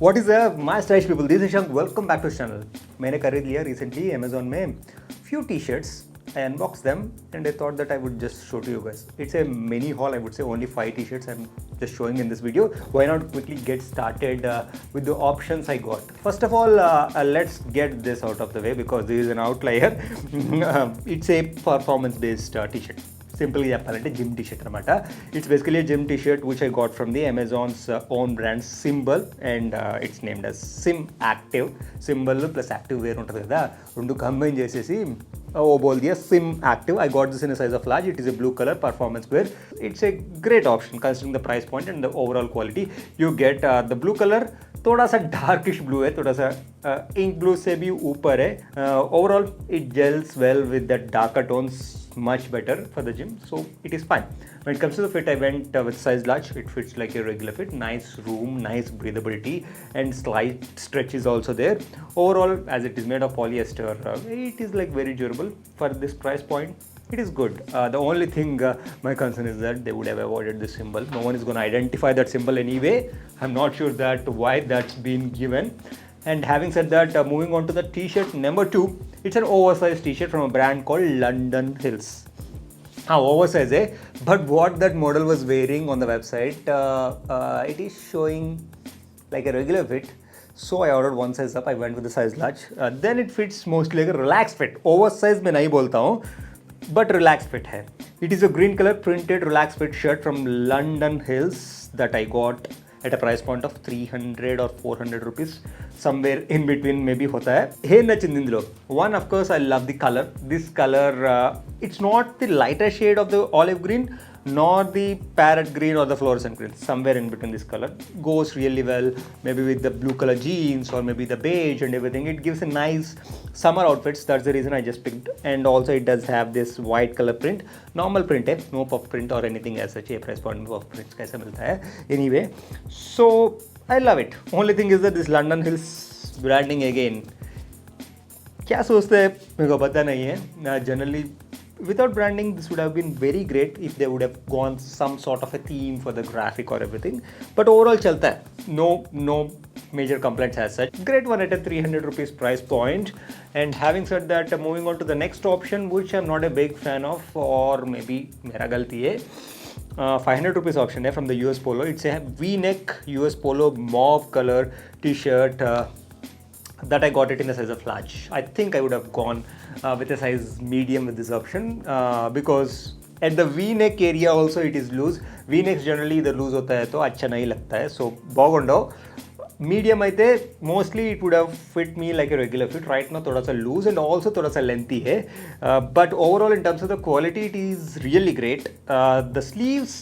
What is up, my stylish people? This is Shank. Welcome back to this channel. मैंने खरीद लिया recently Amazon में few T-shirts. I unboxed them and I thought that I would just show to you guys. It's a mini haul. I would say only 5 T-shirts I'm just showing in this video. Why not quickly get started with the options I got. First of all, let's get this out of the way because this is an outlier. It's a performance-based T-shirt. Simply చెప్పాలంటే gym T shirt అనమాట. It's basically gym T shirt which I got from the Amazon's own brand symbol and it's named as Symactive. Symbol plus active wear ఉంటుంది కదా, రెండు combine చేసేసి ఓ బోల్ దియా Symactive. I got this in size of large. It is a blue colour performance wear. It's a great option considering the price point and the overall quality. You get the blue colour थोड़ा सा darkish blue है, थोड़ा सा ink blue से भी ऊपर है. Overall it gels well with the darker tones, much better for the gym, so it is fine. When it comes to the fit, I went with size large. It fits like a regular fit. Nice room, nice breathability, and slight stretch is also there. Overall, as it is made of polyester, it is like very durable for this price point. It is good. The only thing my concern is that they would have avoided this symbol. No one is going to identify that symbol anyway. I'm not sure that why that's been given. And having said that, moving on to the t-shirt number 2, it's an oversized t-shirt from a brand called London Hills. Oversized hai, but what that model was wearing on the website, it is showing like a regular fit. So I ordered one size up. I went with the size large. Then it fits mostly like a relaxed fit. Oversized mein nahi bolta hu, but relaxed fit hai. It is a green color printed relaxed fit shirt from London Hills that I got at a price point of 300 or 400 rupees, somewhere in between maybe hota hai. Hey nachindi indulo, one of course I love the color. This color, it's not the lighter shade of the olive green nor the parrot green or the fluorescent green. Somewhere in between this color goes really well maybe with the blue color jeans or maybe the beige and everything. It gives a nice summer outfits. That's the reason I just picked. And also it does have this white color print, normal print hai, no puff print or anything as such. A price point में puff prints कैसे मिलता है anyway. So I love it. Only thing is that this London Hills branding again, क्या सोचते हैं मेरे को पता नहीं है. Generally without branding this would have been very great if they would have gone some sort of a theme for the graphic or everything, but overall chalta hai. No major complaints as such. Great one at a 300 rupees price point. And having said that, moving on to the next option which I'm not a big fan of, or maybe mera galti hai, 500 rupees option hai from the US Polo. It's a VNeck US Polo mauve color t-shirt that I got it in a size of large. I think I would have gone with a size medium with this option because at the V-neck area also it is loose. V-necks generally इधर loose होता है तो अच्छा नहीं लगता है. So बागुंडो medium అయితే mostly it would have fit me like a regular fit. Right now थोड़ा सा loose and also थोड़ा सा lengthy है. But overall in terms of the quality it is really great. The sleeves,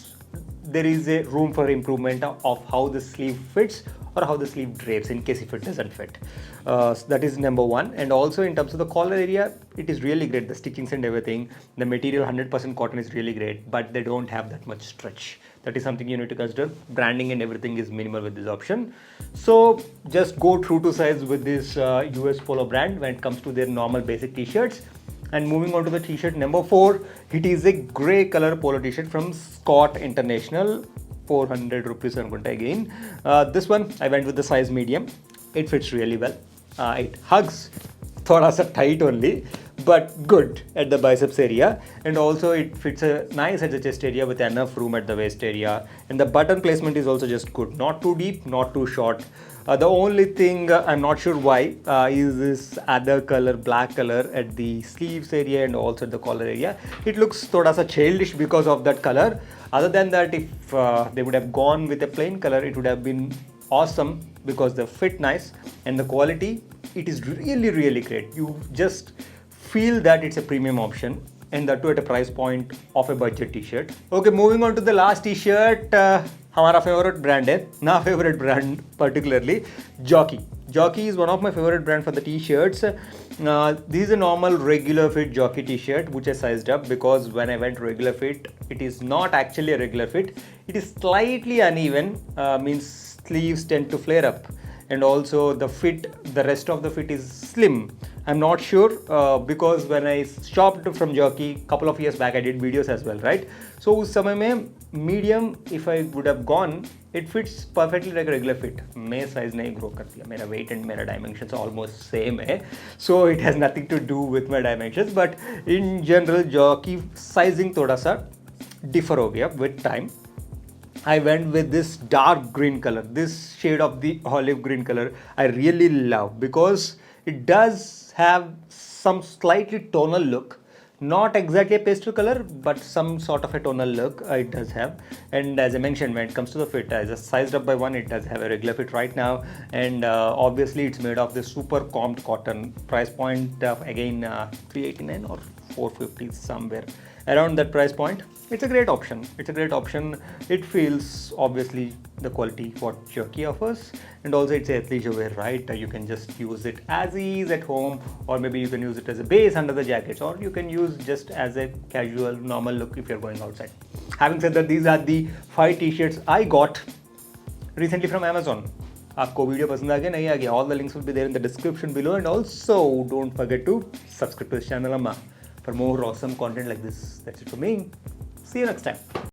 there is a room for improvement of how the sleeve fits or how the sleeve drapes in case if it doesn't fit. That is number 1. And also in terms of the collar area, it is really great. The stitchings and everything, the material 100% cotton is really great, but they don't have that much stretch. That is something you need to consider. Branding and everything is minimal with this option. So just go true to size with this US Polo brand when it comes to their normal basic t-shirts. And moving on to the t-shirt number 4, it is a grey color polo t-shirt from Scott International. 400 rupees again. This one I went with the size medium. It fits really well. It hugs thoda sa tight only, but good at the biceps area, and also it fits a nice at the chest area with enough room at the waist area, and the button placement is also just good, not too deep, not too short. The only thing I'm not sure why is this other color, black color at the sleeves area and also at the collar area. It looks thoda sa childish because of that color. Other than that, if they would have gone with a plain color, it would have been awesome because they fit nice and the quality, it is really great. You just feel that it's a premium option, and that too at a price point of a budget t-shirt. Okay, moving on to the last t-shirt. हमारा favorite brand है, ना favorite brand particularly, Jockey. Jockey is one of my favorite brand for the t-shirts. This is a normal regular fit Jockey t-shirt which I sized up because when I went regular fit, it is not actually a regular fit. It is slightly uneven, means sleeves tend to flare up, and also the fit, the rest of the fit is slim. I'm not sure because when I shopped from Jockey couple of years back, I did videos as well, right? So उस समय में medium if I would have gone, it fits perfectly like a regular fit. मैं size नहीं grow कर दिया, मेरा weight and मेरा dimensions almost same है, so it has nothing to do with my dimensions. But in general jockey sizing थोड़ा सा differ हो गया with time. I went with this dark green color, this shade of the olive green color I really love because it does have some slightly tonal look. Not exactly a pastel color, but some sort of a tonal look it does have. And as I mentioned, when it comes to the fit, I just sized up by one, it does have a regular fit right now. And obviously it's made of this super combed cotton. Price point of again 389 or 450 somewhere around that price point. It's a great option. It's a great option. It feels obviously the quality what Jockey offers, and also it's athleisure wear, right? You can just use it as is at home, or maybe you can use it as a base under the jackets, or you can use just as a casual normal look if you're going outside. Having said that, these are the 5 t-shirts I got recently from Amazon. आपको video पसंद आ गया नहीं आ गया, all the links will be there in the description below, and also don't forget to subscribe to this channel for more awesome content like this. That's it for me. See you next time.